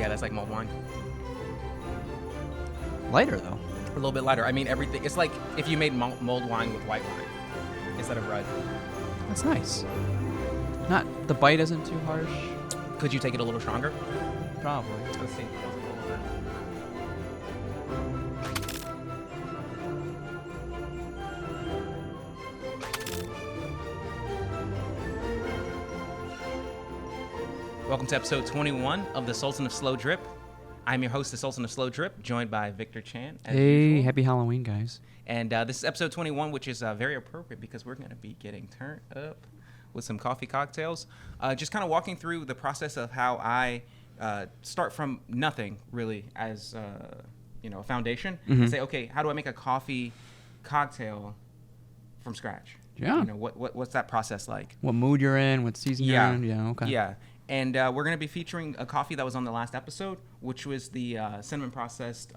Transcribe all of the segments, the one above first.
Yeah, that's like mulled wine. Lighter though. A little bit lighter. I mean, everything. It's like if you made mulled wine with white wine instead of red. That's nice. Not the bite isn't too harsh. Could you take it a little stronger? Probably. Let's see. Welcome to episode 21 of the Sultan of Slow Drip. I'm your host, the Sultan of Slow Drip, joined by Victor Chan. As usual. Happy Halloween, guys. And this is episode 21, which is very appropriate because we're going to be getting turned up with some coffee cocktails. Just kind of walking through the process of how I start from nothing, really, as a foundation. And say, okay, how do I make a coffee cocktail from scratch? Yeah. What's that process like? What mood you're in, what season you're in. Yeah, okay. Yeah. And we're going to be featuring a coffee that was on the last episode, which was the cinnamon processed,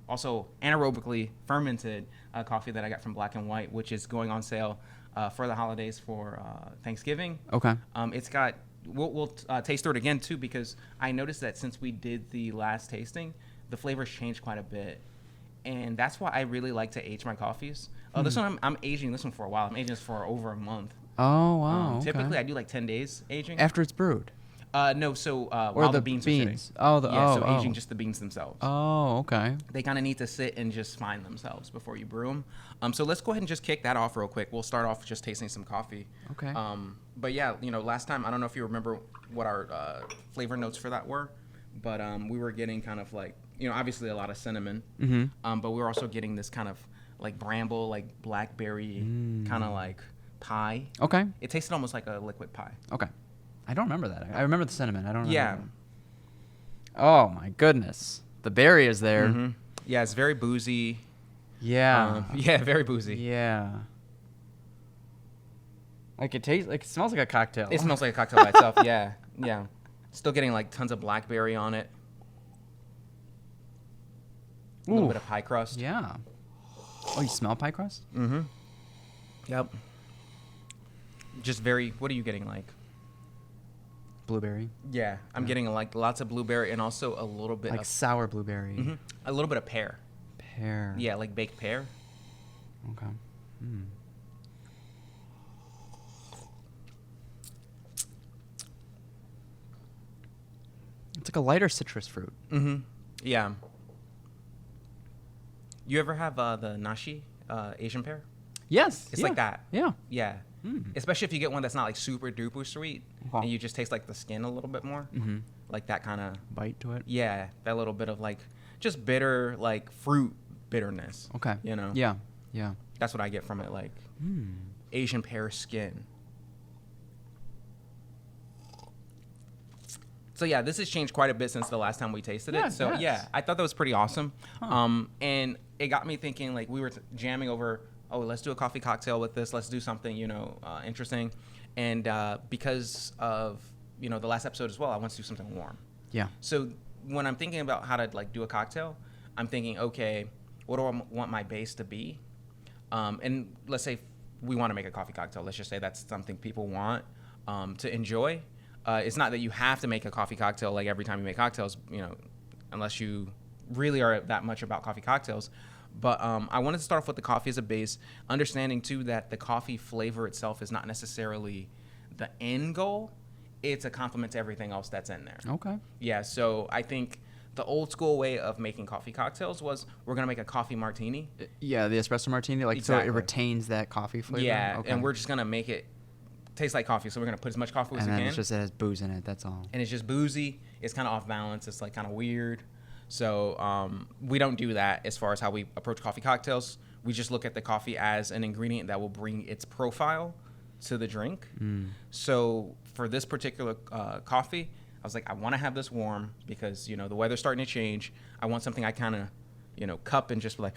also anaerobically fermented coffee that I got from Black and White, which is going on sale for the holidays for Thanksgiving. Okay. It's got, we'll taste through it again too, because I noticed that since we did the last tasting, the flavors changed quite a bit. And that's why I really like to age my coffees. This one, I'm aging this one for a while. I'm aging this for over a month. Oh, wow. Okay. Typically, I do like 10 days aging. After it's brewed? No, so while the beans are sitting. Aging just the beans themselves. Oh, okay. They kind of need to sit and just find themselves before you brew them. So let's go ahead and just kick that off real quick. We'll start off just tasting some coffee. Okay. But yeah, last time, I don't know if you remember what our flavor notes for that were, but we were getting kind of like, obviously a lot of cinnamon, but we were also getting this kind of like bramble, like blackberry kind of like pie. Okay. It tasted almost like a liquid pie. Okay. I don't remember that. I remember the cinnamon. I don't remember. Yeah. Oh, my goodness. The berry is there. Mm-hmm. Yeah, it's very boozy. Yeah. Very boozy. Yeah. Like it smells like a cocktail. It smells like a cocktail by itself. Yeah. Yeah. Still getting like tons of blackberry on it. A little bit of pie crust. Yeah. Oh, you smell pie crust? Mm-hmm. Yep. Just very, what are you getting like? Blueberry. Yeah, I'm getting like lots of blueberry and also a little bit of sour blueberry. A little bit of pear. Pear. Yeah, like baked pear. Okay. It's like a lighter citrus fruit. Yeah. You ever have the nashi Asian pear? Yes. It's like that. Yeah. Yeah. Especially if you get one that's not like super duper sweet and you just taste like the skin a little bit more. Like that kind of bite to it. Yeah, that little bit of like just bitter, like fruit bitterness. Okay. Yeah. Yeah. That's what I get from it, like Asian pear skin. So yeah, this has changed quite a bit since the last time we tasted it. So yeah, I thought that was pretty awesome. And it got me thinking, like we were jamming over, oh, let's do a coffee cocktail with this. Let's do something, interesting. And because of, the last episode as well, I want to do something warm. Yeah. So when I'm thinking about how to like do a cocktail, I'm thinking, okay, what do I want my base to be? And let's say we want to make a coffee cocktail. Let's just say that's something people want to enjoy. It's not that you have to make a coffee cocktail like every time you make cocktails, unless you really are that much about coffee cocktails. But I wanted to start off with the coffee as a base, understanding too that the coffee flavor itself is not necessarily the end goal. It's a complement to everything else that's in there. Okay. Yeah, so I think the old school way of making coffee cocktails was we're going to make a coffee martini. Yeah, the espresso martini, like exactly. So it retains that coffee flavor. Yeah, okay. And we're just going to make it taste like coffee. So we're going to put as much coffee as we can. And it has booze in it, that's all. And it's just boozy. It's kind of off balance. It's like kind of weird. So we don't do that as far as how we approach coffee cocktails. We just look at the coffee as an ingredient that will bring its profile to the drink. So for this particular coffee, I was like, I want to have this warm because, the weather's starting to change. I want something I kind of, cup and just be like.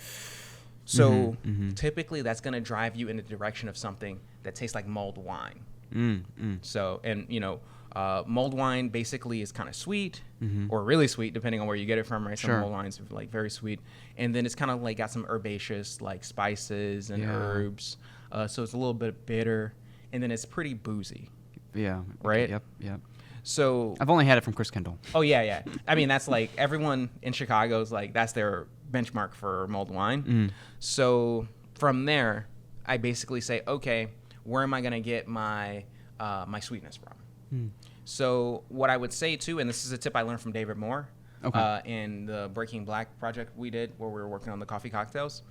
So typically that's going to drive you in the direction of something that tastes like mulled wine. So, and, mulled wine basically is kind of sweet or really sweet, depending on where you get it from, right? Some mulled wines are like very sweet. And then it's kind of like got some herbaceous like spices and herbs. So it's a little bit bitter. And then it's pretty boozy. Yeah. Right? Yep. So I've only had it from Chris Kendall. oh yeah. I mean, that's like everyone in Chicago's like that's their benchmark for mulled wine. So from there, I basically say, okay, where am I gonna get my my sweetness from? So what I would say too, and this is a tip I learned from David Moore in the Breaking Black project we did, where we were working on the coffee cocktails.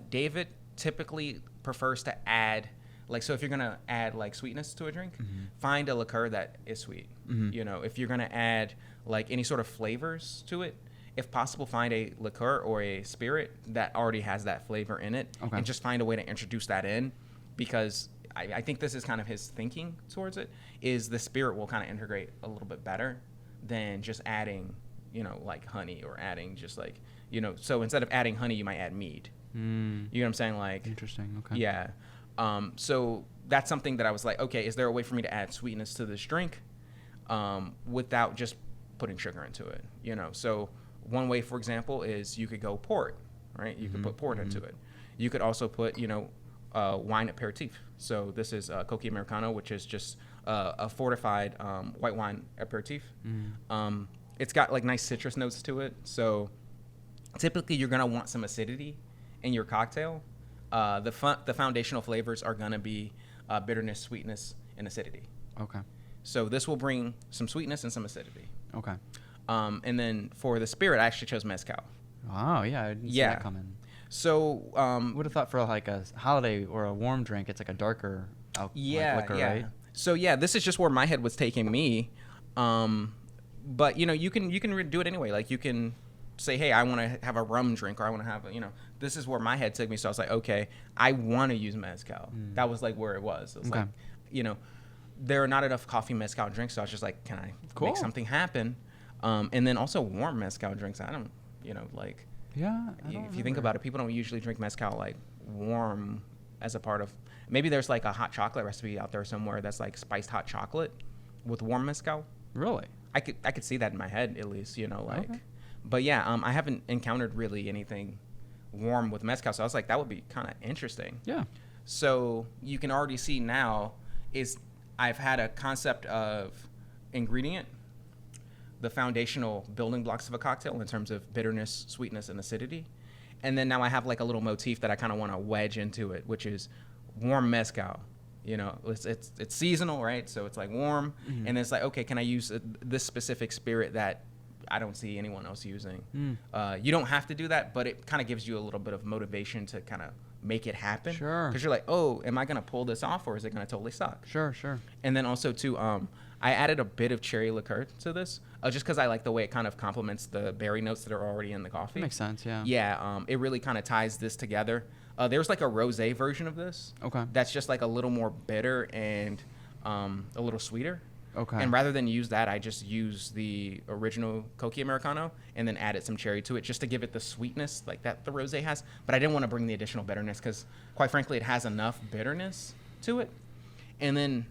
David typically prefers to add, like, so if you're gonna add like sweetness to a drink, find a liqueur that is sweet. You know, if you're gonna add like any sort of flavors to it, if possible, find a liqueur or a spirit that already has that flavor in it, and just find a way to introduce that in, because I think this is kind of his thinking towards it, is the spirit will kind of integrate a little bit better than just adding, you know, like honey or adding just like, you know, so instead of adding honey, you might add mead. You know what I'm saying? Like, Interesting. Okay. yeah. So that's something that I was like, okay, is there a way for me to add sweetness to this drink without just putting sugar into it? You know, so one way, for example, is you could go port, right? You could put port into it. You could also put, you know, wine aperitif. So this is Coca Americano, which is just a fortified white wine aperitif. It's got like nice citrus notes to it. So typically you're going to want some acidity in your cocktail. The foundational flavors are going to be bitterness, sweetness, and acidity. Okay. So this will bring some sweetness and some acidity. Okay. And then for the spirit, I actually chose mezcal. Oh, yeah. I didn't see that coming. So would have thought for like a holiday or a warm drink, it's like a darker liquor, right? So yeah, this is just where my head was taking me. But you know, you can do it anyway. Like you can say, hey, I want to have a rum drink, or I want to have a, you know, this is where my head took me. So I was like, okay, I want to use mezcal. That was like where it was. It was like, you know, there are not enough coffee mezcal drinks. So I was just like, can I make something happen? And then also warm mezcal drinks. I don't, you know, like, if you think about it, people don't usually drink mezcal like warm as a part of, maybe there's like a hot chocolate recipe out there somewhere that's like spiced hot chocolate with warm mezcal. Really? I could see that in my head at least, you know, like, but yeah, I haven't encountered really anything warm with mezcal. So I was like, that would be kind of interesting. Yeah. So you can already see now is I've had a concept of ingredient, the foundational building blocks of a cocktail in terms of bitterness, sweetness, and acidity. And then now I have like a little motif that I kind of want to wedge into it, which is warm mezcal. You know, it's seasonal, right? So it's like warm. And it's like, okay, can I use this specific spirit that I don't see anyone else using? You don't have to do that, but it kind of gives you a little bit of motivation to kind of make it happen. Sure. Because you're like, oh, am I going to pull this off, or is it going to totally suck? Sure. And then also, too, I added a bit of cherry liqueur to this, just because I like the way it kind of complements the berry notes that are already in the coffee. That makes sense, yeah. Yeah, it really kind of ties this together. There's like a rosé version of this. Okay. That's just like a little more bitter and a little sweeter. Okay. And rather than use that, I just use the original Coca Americano and then added some cherry to it just to give it the sweetness like that the rosé has. But I didn't want to bring the additional bitterness because, quite frankly, it has enough bitterness to it. And then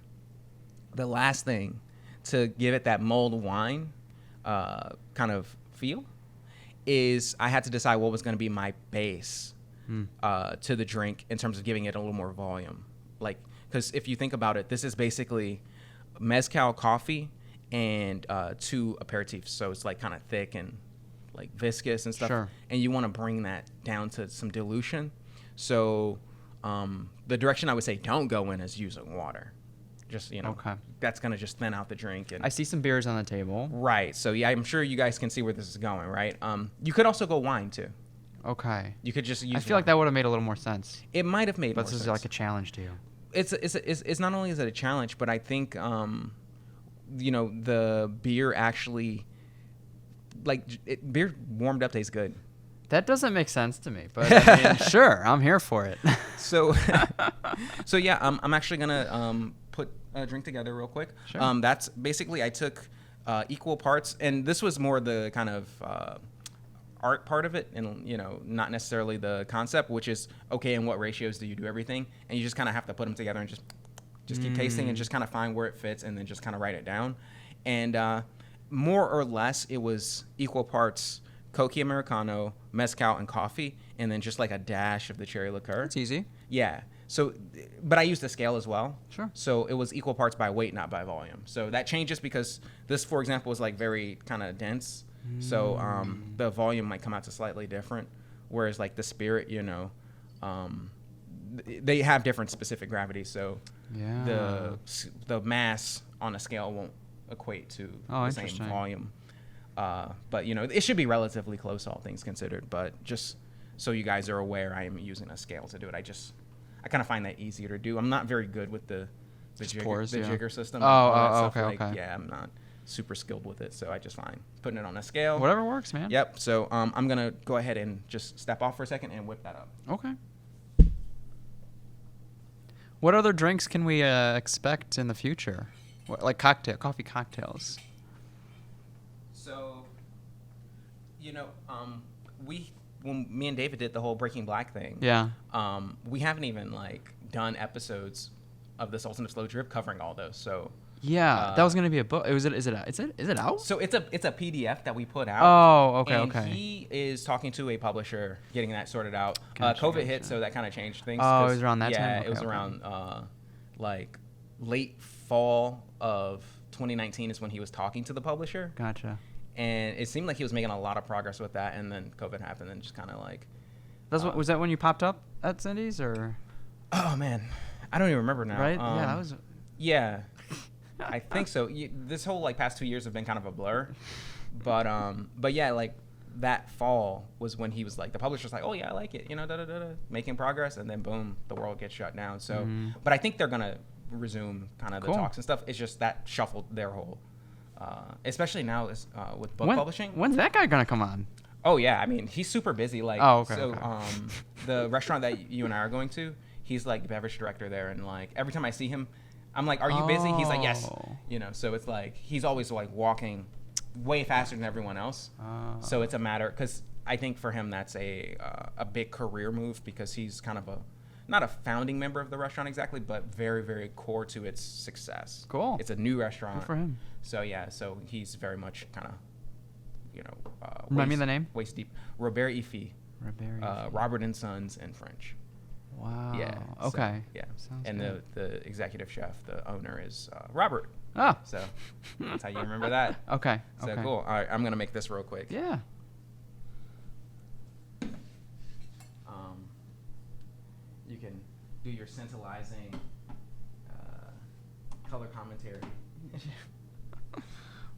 the last thing to give it that mulled wine kind of feel is I had to decide what was going to be my base to the drink in terms of giving it a little more volume. Like, because if you think about it, this is basically mezcal coffee and 2 aperitifs. So it's like kind of thick and like viscous and stuff. Sure. And you want to bring that down to some dilution. So the direction I would say don't go in is using water. Just, you know, that's going to just thin out the drink. And I see some beers on the table. Right. So, yeah, I'm sure you guys can see where this is going, right? You could also go wine, too. Okay. You could just use I feel like that would have made a little more sense. It might have made more sense. But this is like a challenge to you. It's not only is it a challenge, but I think, you know, the beer actually, like, beer warmed up tastes good. That doesn't make sense to me, but I mean, sure, I'm here for it. So yeah, I'm actually gonna put a drink together real quick. Sure. That's basically I took equal parts, and this was more the kind of art part of it, and you know, not necessarily the concept, which is okay. In what ratios do you do everything? And you just kind of have to put them together and just keep tasting and just kind of find where it fits, and then just kind of write it down. And more or less, it was equal parts Coca Americano, mezcal, and coffee, and then just like a dash of the cherry liqueur. It's easy. Yeah. So, but I used the scale as well. Sure. So it was equal parts by weight, not by volume. So that changes because this, for example, was like very kind of dense. So the volume might come out to slightly different. Whereas like the spirit, you know, they have different specific gravities. So the mass on a scale won't equate to the same volume. But, you know, it should be relatively close, all things considered. But just so you guys are aware, I am using a scale to do it. I kind of find that easier to do. I'm not very good with the jigger system. Okay. Yeah, I'm not super skilled with it, so I just find putting it on a scale. Whatever works, man. Yep. So I'm going to go ahead and just step off for a second and whip that up. Okay. What other drinks can we expect in the future? Like coffee cocktails? So, you know, when me and David did the whole Breaking Black thing, we haven't even like done episodes of the Sultan of Slow Drip covering all those. So that was gonna be a book. Is it out? So it's a PDF that we put out. Oh, okay, and okay. He is talking to a publisher, getting that sorted out. Gotcha, COVID hit, so that kind of changed things. Oh, it was around that time. Yeah, it was around like late fall of 2019 is when he was talking to the publisher. Gotcha. And it seemed like he was making a lot of progress with that, and then COVID happened, and just kind of like. Was that when you popped up at Cindy's, or? Oh man, I don't even remember now. Right? Yeah, that was. Yeah, I think so. This whole like past 2 years have been kind of a blur, but yeah, like that fall was when he was like, the publisher's like, oh yeah, I like it, you know, making progress, and then boom, the world gets shut down. So, but I think they're gonna resume kind of the talks and stuff. It's just that shuffled their whole. Especially now with book publishing. When's that guy gonna come on? Oh yeah, I mean he's super busy. Like, the restaurant that you and I are going to, he's like beverage director there, and like every time I see him, I'm like, "Are you busy?" He's like, "Yes." You know, so it's like he's always like walking way faster than everyone else. So it's a matter, because I think for him that's a big career move, because he's kind of not a founding member of the restaurant exactly, but very, very core to its success. Cool. It's a new restaurant. Good for him. So yeah, so he's very much kind of, you know. Remind me the name. Waist deep. Robert Ifi. Robert and Sons in French. Wow. Yeah. Okay. So, yeah. Sounds and good. the executive chef, the owner is Robert. Oh. So that's how you remember that. Okay. So okay. cool. All right, I'm gonna make this real quick. Yeah. You can do your scintillating color commentary.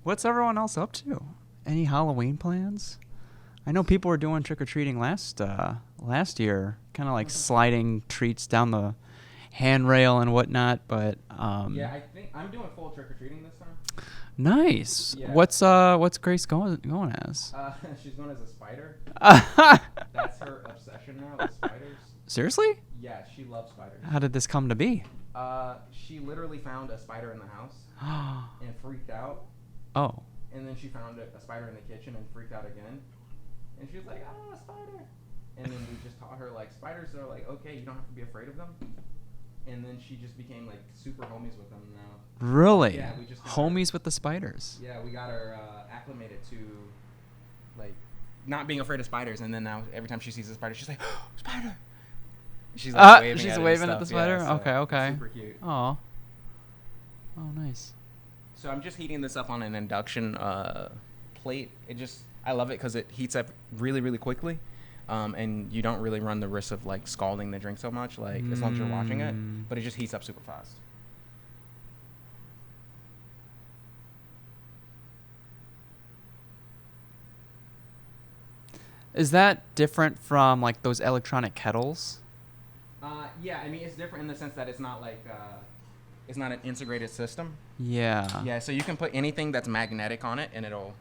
What's everyone else up to? Any Halloween plans? I know people were doing trick-or-treating last year, kind of like sliding treats down the handrail and whatnot, but yeah, I think I'm doing full trick-or-treating this time. Nice. Yeah. What's Grace going as? She's going as a spider. That's her obsession now, with spiders. Seriously? Yeah, she loves spiders. How did this come to be? She literally found a spider in the house and freaked out. Oh. And then she found a spider in the kitchen and freaked out again. And she was like, "Oh, a spider!" And then we just taught her like spiders are like okay, you don't have to be afraid of them. And then she just became like super homies with them now. Really? Yeah, we just homies with the spiders. Yeah, we got her acclimated to like not being afraid of spiders. And then now every time she sees a spider, she's like, "Oh, spider!" She's like waving at the spider. Yeah, so okay. Super cute. Oh. Oh, nice. So I'm just heating this up on an induction plate. I love it because it heats up really, really quickly, and you don't really run the risk of like scalding the drink so much, like as long as you're watching it. But it just heats up super fast. Is that different from like those electronic kettles? Yeah, I mean it's different in the sense that it's not like it's not an integrated system. Yeah. Yeah, so you can put anything that's magnetic on it, and it'll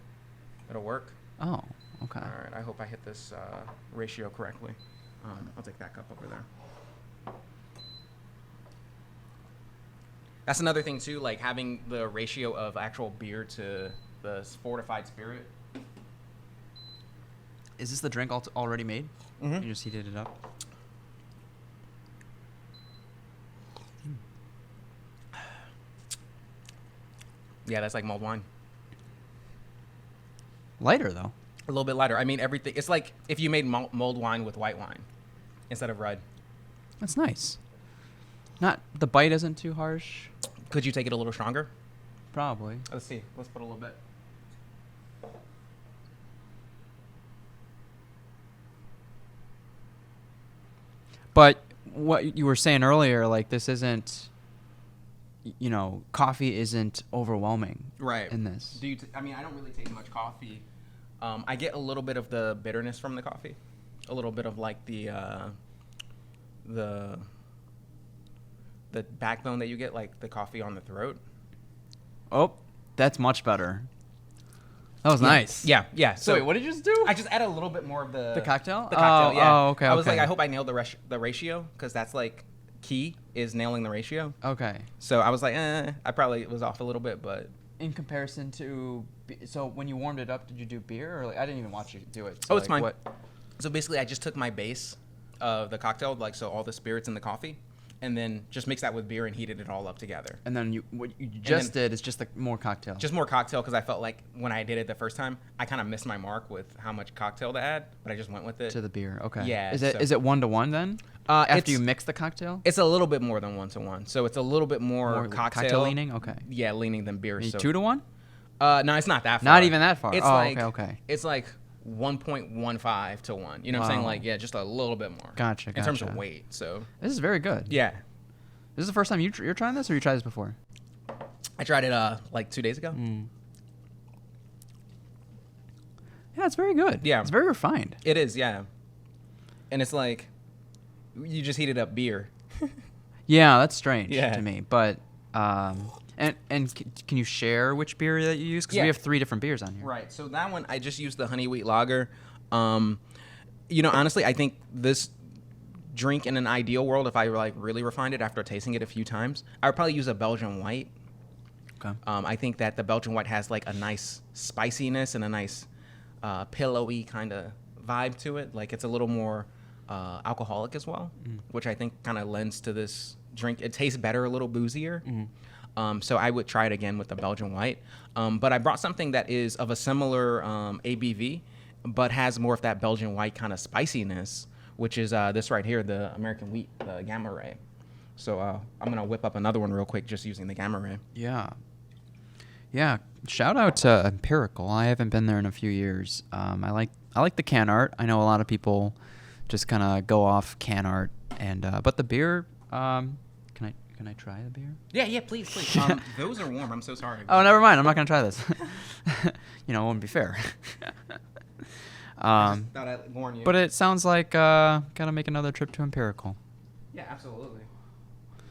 work. Oh, okay. All right, I hope I hit this ratio correctly. I'll take that cup over there. That's another thing too, like having the ratio of actual beer to the fortified spirit. Is this the drink already made? Mm-hmm. You just heated it up? Yeah, that's like mulled wine. Lighter, though. A little bit lighter. I mean, everything. It's like if you made mulled wine with white wine instead of red. That's nice. Not the bite isn't too harsh. Could you take it a little stronger? Probably. Let's see. Let's put a little bit. But what you were saying earlier, like this isn't, coffee isn't overwhelming. Right. In this. I mean, I don't really take much coffee. I get a little bit of the bitterness from the coffee, a little bit of like the backbone that you get, like the coffee on the throat. Oh, that's much better. That was nice. Yeah. So wait, what did you just do? I just added a little bit more of the cocktail. The cocktail, yeah. Oh, okay. I was like, I hope I nailed the ratio, because that's like key is nailing the ratio. Okay. So I was like, I probably was off a little bit, but in comparison to, so when you warmed it up, did you do beer or like I didn't even watch you do it? So it's fine. So basically, I just took my base of the cocktail, like so all the spirits in the coffee, and then just mixed that with beer and heated it all up together. And then what you just did is just like more cocktail. Just more cocktail, because I felt like when I did it the first time, I kind of missed my mark with how much cocktail to add, but I just went with it. To the beer, okay. Yeah. Is it 1-to-1 then? After you mix the cocktail? It's a little bit more than 1-to-1, so it's a little bit more cocktail leaning. Okay. Yeah, leaning than beer. Maybe so 2-to-1? No, it's not that far. Not even that far. It's okay. It's like 1.15 to 1. You know what I'm saying? Like, yeah, just a little bit more. Gotcha. In terms of weight, so. This is very good. Yeah. This is the first time you're trying this, or you tried this before? I tried it like 2 days ago. Yeah, it's very good. Yeah. It's very refined. It is, yeah. And it's like, you just heated up beer. Yeah, that's strange to me. But, and can you share which beer that you use? Because we have 3 different beers on here. Right. So that one, I just used the honey wheat lager. Honestly, I think this drink in an ideal world, if I like really refined it after tasting it a few times, I would probably use a Belgian white. Okay. I think that the Belgian white has like a nice spiciness and a nice pillowy kind of vibe to it. Like it's a little more alcoholic as well, which I think kind of lends to this drink. It tastes better, a little boozier. So I would try it again with the Belgian white. But I brought something that is of a similar ABV, but has more of that Belgian white kind of spiciness, which is this right here, the American wheat, the Gamma Ray. So I'm going to whip up another one real quick just using the Gamma Ray. Yeah. Yeah. Shout out to Empirical. I haven't been there in a few years. I like the can art. I know a lot of people just kind of go off can art, and but the beer. Can I try the beer? Yeah, please. Those are warm. I'm so sorry. Oh, never mind. I'm not gonna try this. It wouldn't be fair. I just thought I'd warn you. But it sounds like gotta make another trip to Empirical. Yeah, absolutely.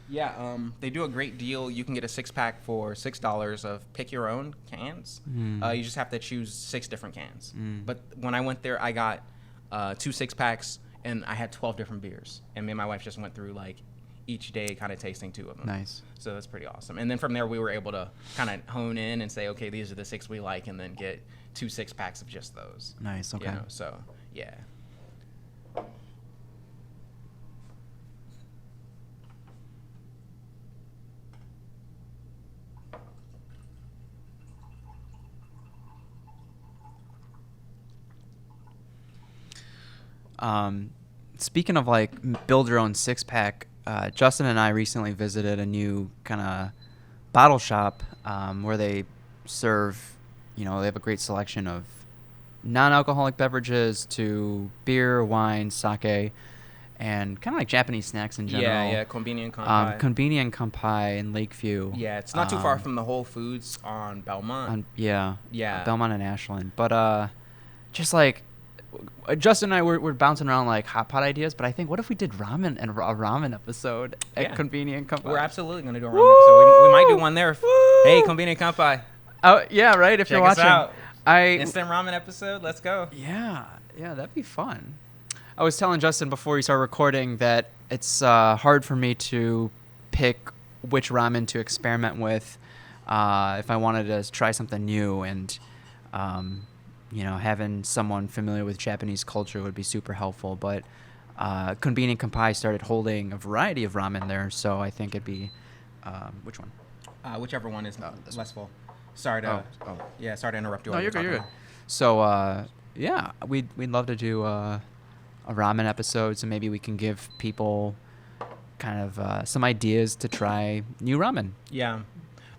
Yeah, they do a great deal. You can get a 6-pack for $6 of pick your own cans. You just have to choose 6 different cans. But when I went there, I got 2 6-packs, and I had 12 different beers. And me and my wife just went through like each day kind of tasting 2 of them. Nice. So that's pretty awesome. And then from there, we were able to kind of hone in and say, okay, these are the 6 we like, and then get 2 6-packs of just those. Nice. Okay. So yeah. Speaking of like build your own 6-pack, Justin and I recently visited a new kind of bottle shop where they serve, they have a great selection of non-alcoholic beverages to beer, wine, sake, and kind of like Japanese snacks in general. Yeah, konbini and kanpai. Konbini and kanpai in Lakeview. Yeah, it's not too far from the Whole Foods on Belmont. Yeah. Belmont and Ashland. But just like Justin and I were bouncing around like hot pot ideas, but I think what if we did ramen and a ramen episode at Konbini and Kanpai? We're absolutely going to do a ramen episode. We might do one there. Hey, Konbini and Kanpai. Oh, yeah, right, if Check you're watching. Us out. Instant ramen episode. Let's go. Yeah, that'd be fun. I was telling Justin before we started recording that it's hard for me to pick which ramen to experiment with if I wanted to try something new, and having someone familiar with Japanese culture would be super helpful. But Konbini and Kanpai started holding a variety of ramen there, so I think it'd be which one? Whichever one is less full. Sorry to sorry to interrupt you. No, you're good. So we'd love to do a ramen episode, so maybe we can give people kind of some ideas to try new ramen. Yeah,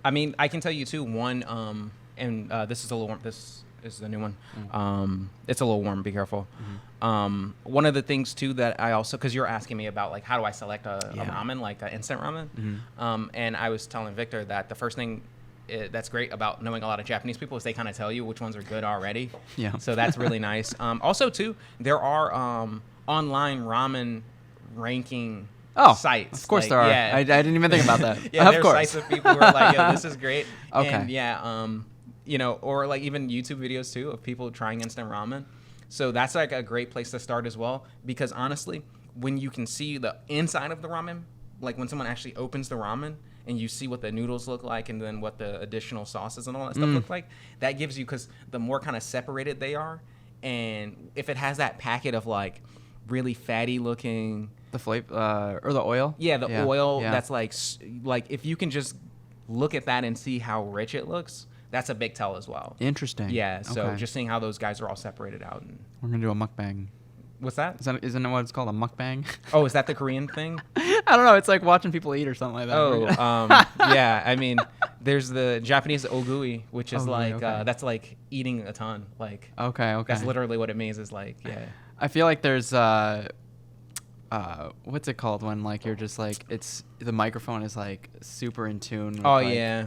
I mean, I can tell you too. One, this is a little warm. This is the new one. It's a little warm. Be careful. One of the things too that I also, because you're asking me about like how do I select a ramen, like an instant ramen, and I was telling Victor that the first thing that's great about knowing a lot of Japanese people is they kind of tell you which ones are good already. Yeah. So that's really nice. Also too, there are online ramen ranking sites. Of course there are. Yeah. I didn't even think about that. Yeah, of there course. are sites of people who are like, yo, this is great. Okay. And yeah, you know, or like even YouTube videos too of people trying instant ramen. So that's like a great place to start as well, because honestly, when you can see the inside of the ramen, like when someone actually opens the ramen and you see what the noodles look like and then what the additional sauces and all that stuff look like, that gives you, because the more kind of separated they are, and if it has that packet of like really fatty looking, The flavor or the oil? yeah, the oil yeah. that's like if you can just look at that and see how rich it looks, that's a big tell as well. Interesting. Yeah, so Okay. just seeing how those guys are all separated out. And We're going to do a mukbang. what's that? Isn't that what it's called? A mukbang? Oh, is that the Korean thing? I don't know. It's like watching people eat or something like that. Oh, yeah. I mean, there's the Japanese ogui, which is Ogui, like okay. that's like eating a ton. Like Okay. that's literally what it means. Is like, yeah. I feel like there's what's it called when like you're just like it's the microphone is like super in tune with, Oh like, yeah.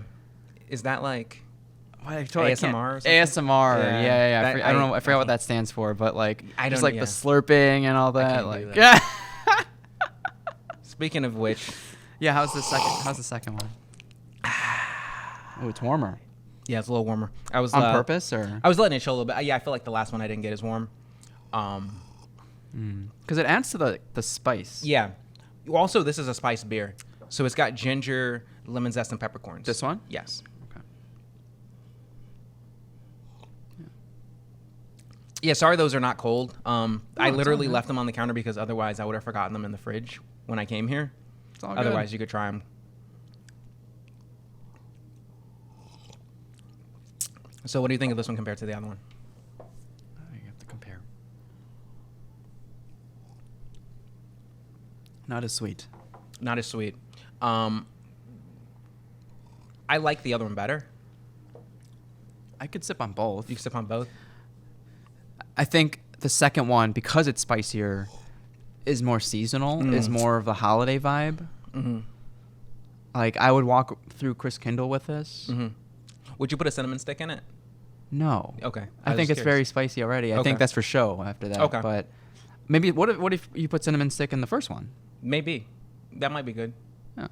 Is that like? I totally ASMR can't- or something? ASMR. Yeah. Yeah. That- I don't know. I I forgot what can't- that stands for, but like I just don't- like yeah. the slurping and all that. can't do Like that. yeah. Speaking of which, Yeah. How's the second one? Oh, it's warmer. yeah, it's a little warmer. I was On purpose or? I was letting it chill a little bit. Yeah, I feel like the last one I didn't get as warm. Because it adds to the spice. Yeah. Also, this is a spiced beer, so it's got ginger, lemon zest, and peppercorns. This one? Yes. Okay. Yeah. Sorry, those are not cold. I it's literally all good. left them on the counter because otherwise I would have forgotten them in the fridge when I came here. It's all Otherwise, good. you could try them. So, what do you think of this one compared to the other one? You have to compare. Not as sweet. Not as sweet. I like the other one better. I could sip on both. You can sip on both. I think the second one, because it's spicier, is more seasonal, is more of the holiday vibe. Mm-hmm. Like, I would walk through Chris Kindle with this. Mm-hmm. Would you put a cinnamon stick in it? No. Okay. I think was it's very curious. spicy already. I Okay. think that's for show after that. Okay. But maybe, what if you put cinnamon stick in the first one? Maybe. That might be good. Yeah.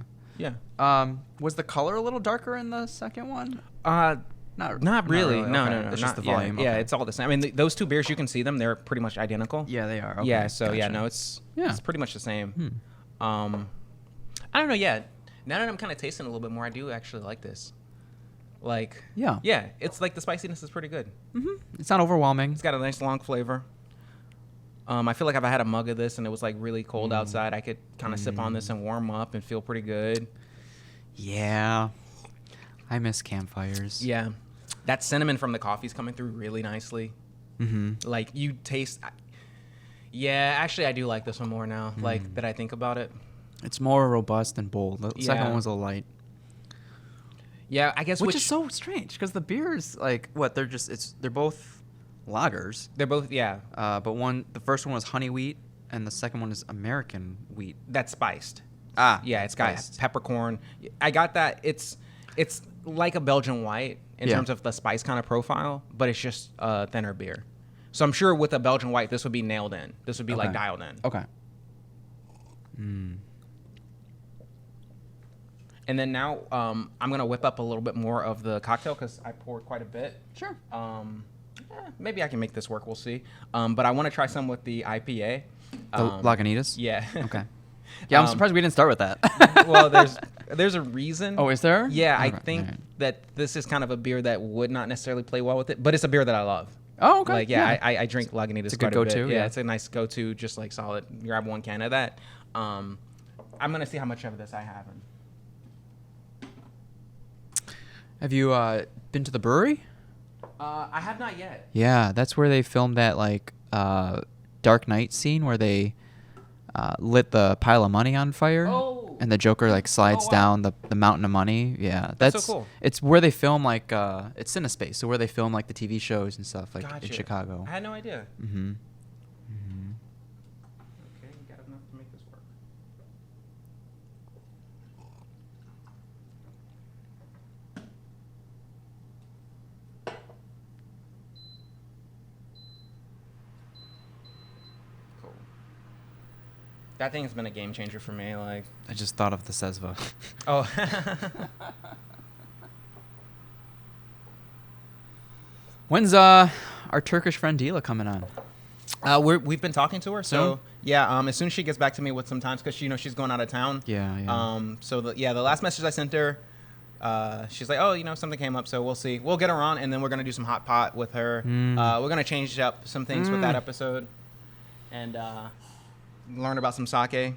Yeah. Was the color a little darker in the second one? Not really. No, Okay. no, no. It's not, just the volume. Yeah, Okay. it's all the same. I mean, those two beers, you can see them. They're pretty much identical. Yeah, they are. Okay. Yeah, so yeah, Gotcha. no, it's Yeah. pretty much the same. Hmm. I don't know. Yeah, now that I'm kind of tasting it a little bit more, I do actually like this. Like, Yeah. yeah, it's like the spiciness is pretty good. It's not overwhelming. It's got a nice long flavor. I feel like if I had a mug of this and it was like really cold outside, I could kind of sip on this and warm up and feel pretty good. Yeah. I miss campfires. Yeah, that cinnamon from the coffee's coming through really nicely. Mm-hmm. Like you taste. Yeah, actually, I do like this one more now. Like that, I think about it. It's more robust and bold. The second Yeah. one was a little light. Yeah, I guess Which is so strange because the beers, like, what, they're both lagers. they're both But the first one was honey wheat and the second one is American wheat. that's spiced. Ah. Yeah, it's got spiced. peppercorn. I got that. It's like a Belgian white in Yeah. terms of the spice kind of profile, but it's just a thinner beer. So I'm sure with a Belgian white, this would be nailed in. This would be like Okay. dialed in. Okay. And then now I'm gonna whip up a little bit more of the cocktail because I poured quite a bit. Sure. Maybe I can make this work. We'll see. But I want to try some with the IPA. The Lagunitas? Yeah. Okay. Yeah, I'm surprised we didn't start with that. Well, there's a reason. Oh, is there? Yeah, I Alright, think alright. that this is kind of a beer that would not necessarily play well with it, but it's a beer that I love. Oh, okay. Like, yeah, I drink Lagunitas it's a quite good a bit. go-to, Yeah, yeah. it's a nice go-to, just like solid. You grab one can of that. I'm gonna see how much of this I have. Have you been to the brewery? I have not yet. Yeah, that's where they filmed that, like, Dark Knight scene where they lit the pile of money on fire. Oh, and the Joker like slides down the mountain of money. Yeah, That's so cool. It's where they film like it's CineSpace, so where they film like the TV shows and stuff like in Gotcha. Chicago. I had no idea. Mm-hmm. Okay, you got enough to make this work. Cool. That thing's been a game changer for me. Like, I just thought of the Sezva. oh. When's our Turkish friend Dila coming on? We've been talking to her, so Soon? yeah. As soon as she gets back to me with some times, because she's going out of town. Yeah. So the last message I sent her, she's like, oh, something came up, so we'll see. We'll get her on, and then we're gonna do some hot pot with her. We're gonna change up some things with that episode, and learn about some sake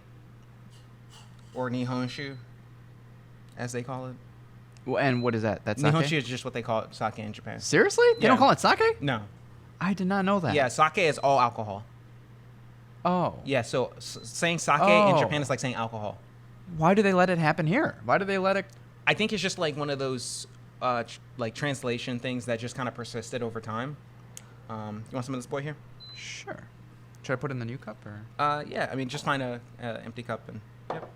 or nihonshu, as they call it. And what is that? That's sake? Nihonshu is just what they call it, sake in Japan. Seriously? They Yeah. don't call it sake? No. I did not know that. Yeah, sake is all alcohol. Oh. Yeah, so saying sake in Oh. Japan is like saying alcohol. Why do they let it happen here? Why do they let it? I think it's just like one of those like translation things that just kind of persisted over time. You want some of this boy here? Sure. Should I put it in the new cup or? Yeah, I mean, just find a empty cup and yep.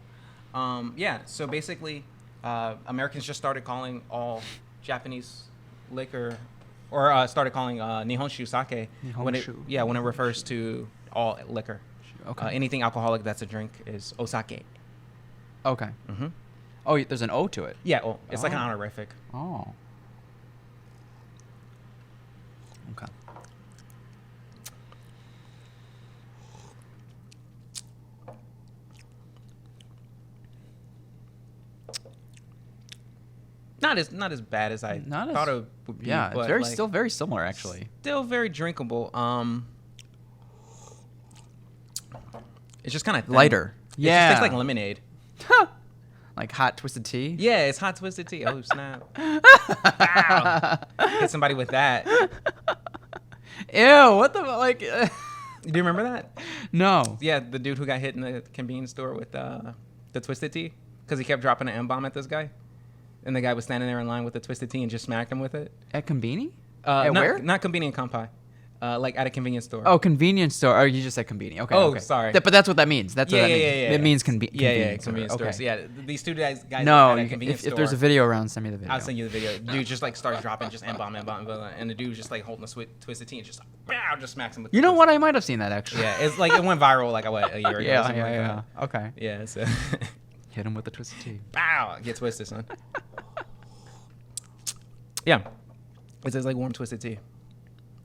Yeah, so basically, Americans just started calling all Japanese liquor, or started calling nihonshu sake when it Nihonshu. refers to all liquor. Okay. Anything alcoholic that's a drink is osake. Okay. Mm-hmm. Oh, there's an O to it. Yeah, well, it's like an Oh. honorific. Oh. Okay. Not as bad as I Not as- thought it would be. Yeah, but it's very like, still very similar actually. still very drinkable. It's just kind of Lighter. It Yeah. just tastes like lemonade. Like hot twisted tea. Yeah, it's hot twisted tea. Oh snap! Wow. Hit somebody with that. Ew, what the like? Do you remember that? No. Yeah, the dude who got hit in the convenience store with the twisted tea because he kept dropping an M-bomb at this guy, and the guy was standing there in line with the twisted tea and just smacked him with it. At Conveni? Not, where? Not convenient kampai. Like at a convenience store. Oh, convenience store. Oh, you just said conveni. Okay. Oh, okay. sorry. But that's what that means. That's what that means. It means convenience convenience stores. Okay. Yeah, these two guys No, at a you- convenience store. if there's a video around, send me the video. I'll send you the video. Dude just like starts dropping just M-bomb, and the dude just like holding the twisted tea and just bow, just smacks him with. You the know twist- what? I might have seen that actually. Yeah, it's like it went viral like a year ago. Yeah, or something like yeah. that. Okay. Yeah, so Hit him with the twisted tea. bow, get twisted, son. Yeah, it says like warm twisted tea,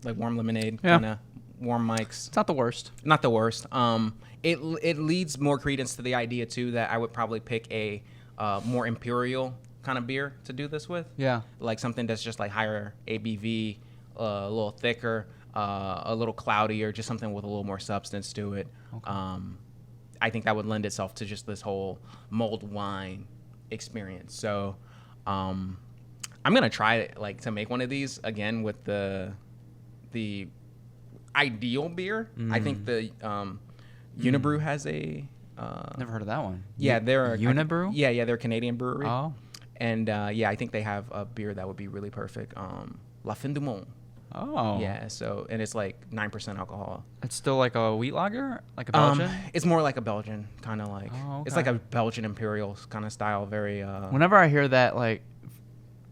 like warm lemonade, Yeah. kind of warm mics. It's not the worst. Not the worst. It leads more credence to the idea too that I would probably pick a more imperial kind of beer to do this with. Yeah. Like something that's just like higher ABV, a little thicker, a little cloudier, just something with a little more substance to it. Okay. I think that would lend itself to just this whole mulled wine experience. So I'm gonna try like to make one of these again with the ideal beer. I think the Unibrew has a Never heard of that one. yeah, they're Unibrew? Yeah, they're a Canadian brewery. Oh. And yeah, I think they have a beer that would be really perfect. La Fin du Monde. Oh. Yeah, so and it's like 9% alcohol. It's still like a wheat lager, like a Belgian. It's more like a Belgian kind of like. Oh, It's okay. like a Belgian imperial kind of style. Very. Whenever I hear that like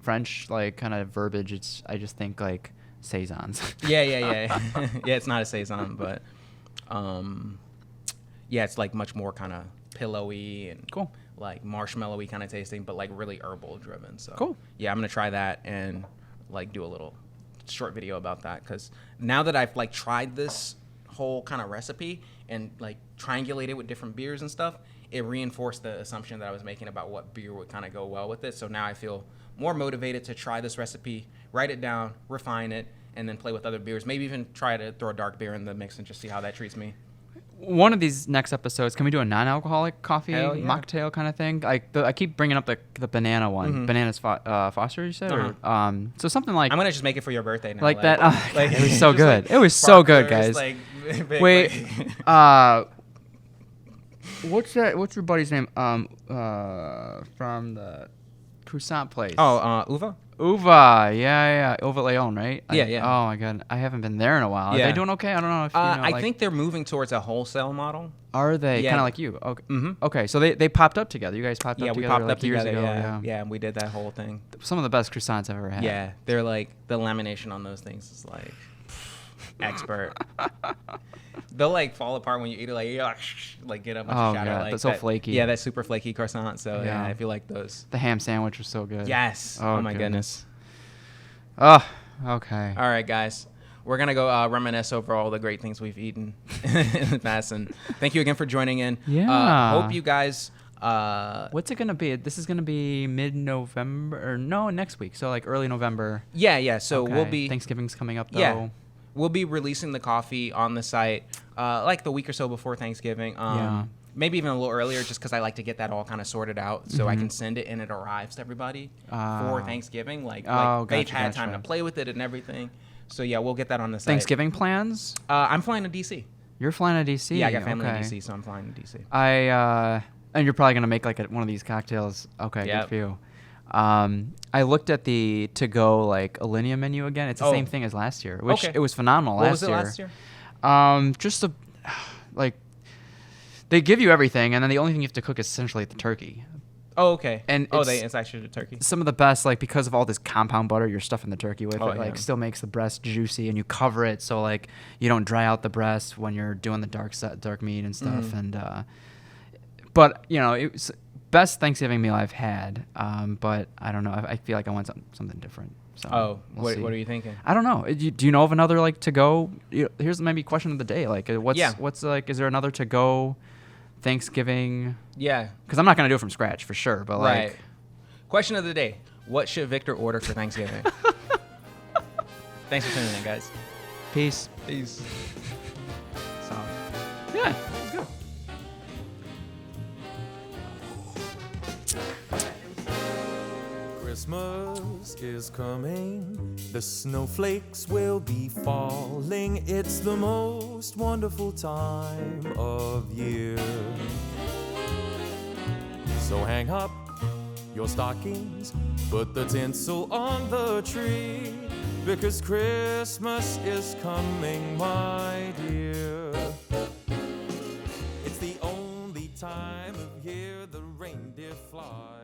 French like kind of verbiage, I just think like saisons. Yeah. Yeah, it's not a saison, but yeah, it's like much more kind of pillowy and Cool. like marshmallowy kind of tasting, but like really herbal driven. So Cool. Yeah, I'm gonna try that and like do a little short video about that because now that I've like tried this whole kind of recipe and like triangulated with different beers and stuff, it reinforced the assumption that I was making about what beer would kind of go well with it. So now I feel more motivated to try this recipe, write it down, refine it, and then play with other beers. Maybe even try to throw a dark beer in the mix and just see how that treats me. One of these next episodes, can we do a non-alcoholic coffee Hell yeah. mocktail kind of thing? Like I keep bringing up the banana one, bananas Foster. You said, or so something like I'm gonna just make it for your birthday now. like that. like, it was so just, good. like, It was so good, sparklers, guys. like, big, Wait, like- What's that? What's your buddy's name? From the croissant place. Oh, Uva? Uva. Yeah. Uva Leon, right? Yeah. Oh my god, I haven't been there in a while. Are Yeah. they doing okay? I don't know if you know. I think they're moving towards a wholesale model. Are they Yeah. kind of like you? Okay. Mm-hmm. Okay, so they popped up together. You guys popped up Yeah, together. we popped like up years together. ago. Yeah, and we did that whole thing. Some of the best croissants I've ever had. Yeah, they're like the lamination on those things is like expert. They'll like fall apart when you eat it. Like get a bunch of shatter. God, Like that's so that, flaky. Yeah, that super flaky croissant. So yeah, Yeah. if you like those. The ham sandwich was so good. Yes. Oh my goodness. Oh, okay. All right, guys. We're going to go reminisce over all the great things we've eaten in the past. And thank you again for joining in. Yeah. Hope you guys... What's it going to be? This is going to be mid-November. Or no, next week. So like early November. Yeah. So Okay. we'll be... Thanksgiving's coming up, though. Yeah. We'll be releasing the coffee on the site like the week or so before Thanksgiving. Yeah. Maybe even a little earlier just because I like to get that all kind of sorted out so I can send it and it arrives to everybody for Thanksgiving. Like they've had time to play with it and everything. So, yeah, we'll get that on the site. Thanksgiving plans? I'm flying to D.C. You're flying to D.C.? Yeah, I got family in Okay. D.C., so I'm flying to D.C. And you're probably going to make like one of these cocktails. Okay, Yep. good for you. I looked at the to-go like Alinea menu again. It's the same thing as last year, which Okay. it was phenomenal What last was it year. last year? Just a, like, they give you everything, and then the only thing you have to cook is essentially the turkey. Oh, okay. And it's actually the turkey. Some of the best, like, because of all this compound butter you're stuffing the turkey with, Oh, it like yeah. still makes the breast juicy, and you cover it so like you don't dry out the breast when you're doing the dark meat and stuff. Mm-hmm. And but you know, it was best Thanksgiving meal I've had. But I don't know. I feel like I want something different. So we'll see. What are you thinking? I don't know. Do you know of another like to go? Here's maybe question of the day. Like, what's like? Is there another to go Thanksgiving? Yeah. Because I'm not gonna do it from scratch for sure. But like, Right. Question of the day. What should Victor order for Thanksgiving? Thanks for tuning in, guys. peace. Peace. So yeah, let's go. Christmas is coming, the snowflakes will be falling. It's the most wonderful time of year. So hang up your stockings, put the tinsel on the tree, because Christmas is coming, my dear. It's the only time of year the reindeer fly.